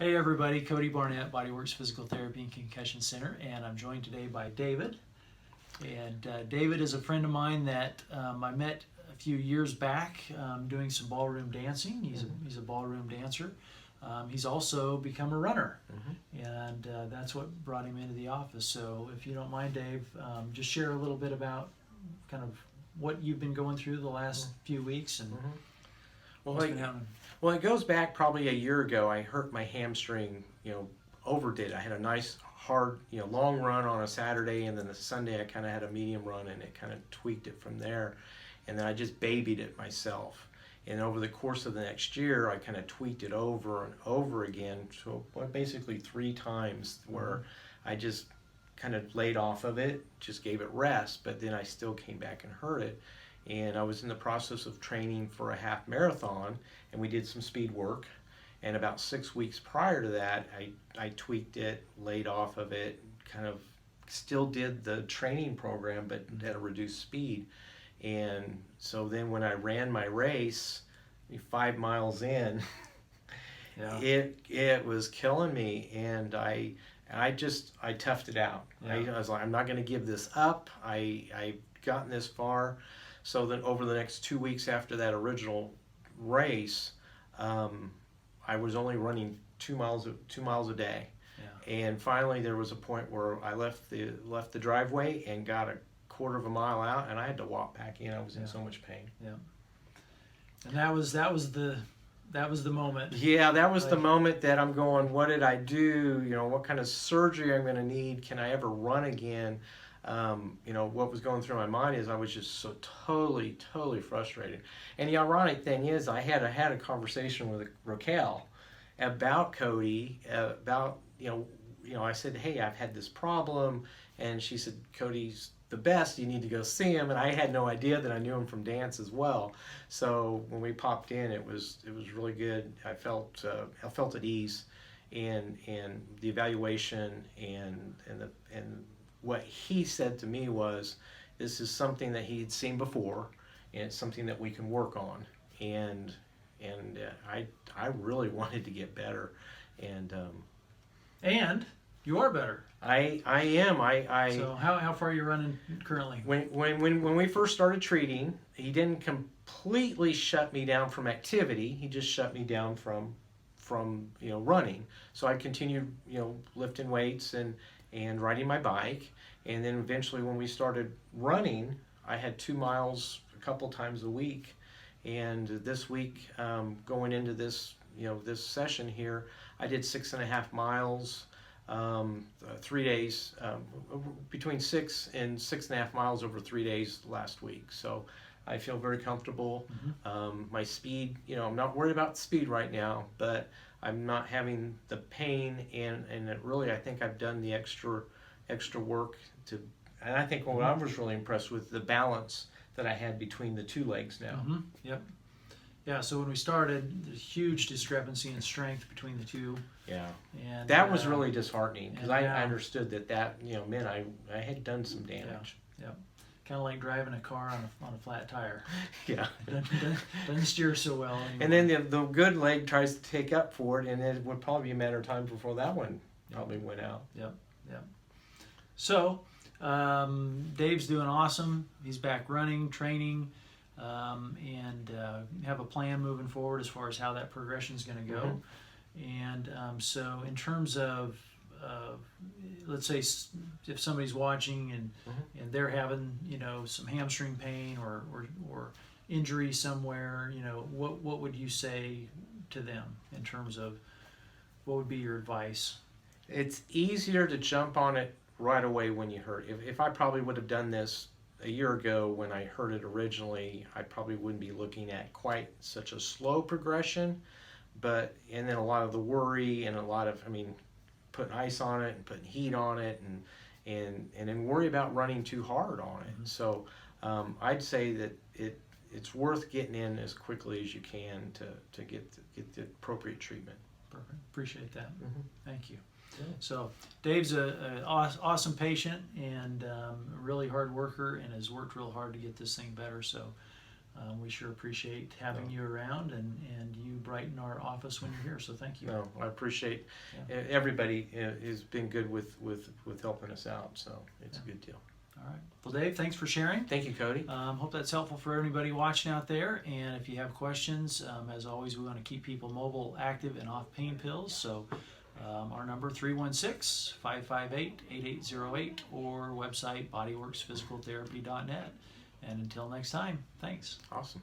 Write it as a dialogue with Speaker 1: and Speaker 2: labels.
Speaker 1: Hey everybody, Cody Barnett, Bodyworks Physical Therapy and Concussion Center, and I'm joined today by David. And David is a friend of mine that I met a few years back doing some ballroom dancing. He's a ballroom dancer. He's also become a runner, and that's what brought him into the office. So if you don't mind, Dave, just share a little bit about kind of what you've been going through the last few weeks and what's been happening.
Speaker 2: Well, it goes back probably a year ago. I hurt my hamstring, overdid. I had a nice, hard, long run on a Saturday, and then the Sunday I kind of had a medium run, and it kind of tweaked it from there. And then I just babied it myself. And over the course of the next year, I kind of tweaked it over and over again, so basically 3 times, where I just kind of laid off of it, just gave it rest, but then I still came back and hurt it. And I was in the process of training for a half marathon, and we did some speed work. And about 6 weeks prior to that, I tweaked it, laid off of it, kind of still did the training program, but at a reduced speed. And so then when I ran my race, 5 miles in, it was killing me, and I toughed it out. I was like, I'm not going to give this up. I've gotten this far. So then over the next 2 weeks after that original race, I was only running 2 miles a day. And finally there was a point where I left the driveway and got a quarter of a mile out, and I had to walk back in. I was in so much pain.
Speaker 1: And that was the moment.
Speaker 2: Yeah, that was the moment that I'm going, what did I do? What kind of surgery I'm going to need? Can I ever run again? What was going through my mind is I was just so totally frustrated. And the ironic thing is, I had a conversation with Raquel about Cody, I said, hey, I've had this problem, and she said, Cody's the best, you need to go see him. And I had no idea that I knew him from dance as well. So when we popped in, it was really good. I felt at ease, and the evaluation and what he said to me was, this is something that he'd seen before, and it's something that we can work on. And I really wanted to get better, and
Speaker 1: you are better.
Speaker 2: I am.
Speaker 1: So how far are you running currently?
Speaker 2: When we first started treating, he didn't completely shut me down from activity. He just shut me down from running. So I continued lifting weights and riding my bike, and then eventually when we started running, I had 2 miles a couple times a week. And this week, going into this this session here, I did 6.5 miles, 3 days, between 6 and 6.5 miles over 3 days last week. So I feel very comfortable. My speed, I'm not worried about speed right now, but I'm not having the pain, and it really, I think I've done the extra work and I think what I was really impressed with, the balance that I had between the 2 legs now.
Speaker 1: Yeah, so when we started, there's a huge discrepancy in strength between the 2.
Speaker 2: Yeah.
Speaker 1: And
Speaker 2: that was really disheartening, because I understood that meant I had done some damage.
Speaker 1: Yeah. Kind of like driving a car on a flat tire.
Speaker 2: Yeah.
Speaker 1: Doesn't steer so well anymore.
Speaker 2: And then the good leg tries to take up for it, and it would probably be a matter of time before that one probably went out.
Speaker 1: Yep. So Dave's doing awesome. He's back running, training, and have a plan moving forward as far as how that progression is going to go. And so in terms of let's say if somebody's watching and they're having some hamstring pain or injury somewhere, what would you say to them in terms of what would be your advice?
Speaker 2: It's easier to jump on it right away when you hurt. If I probably would have done this a year ago when I hurt it originally, I probably wouldn't be looking at quite such a slow progression. And then a lot of the worry and a lot of, putting ice on it and putting heat on it and then worry about running too hard on it. So I'd say that it's worth getting in as quickly as you can to get the appropriate treatment.
Speaker 1: Perfect. Appreciate that. Thank you. Yeah. So Dave's an awesome patient and a really hard worker, and has worked real hard to get this thing better. So We sure appreciate having you around, and you brighten our office when you're here. So thank you.
Speaker 2: No, I appreciate everybody has been good with helping us out. So it's a good deal.
Speaker 1: All right. Well, Dave, thanks for sharing.
Speaker 2: Thank you, Cody.
Speaker 1: Hope that's helpful for everybody watching out there. And if you have questions, as always, we want to keep people mobile, active, and off pain pills. So our number 316-558-8808 or website bodyworksphysicaltherapy.net. And until next time, thanks.
Speaker 2: Awesome.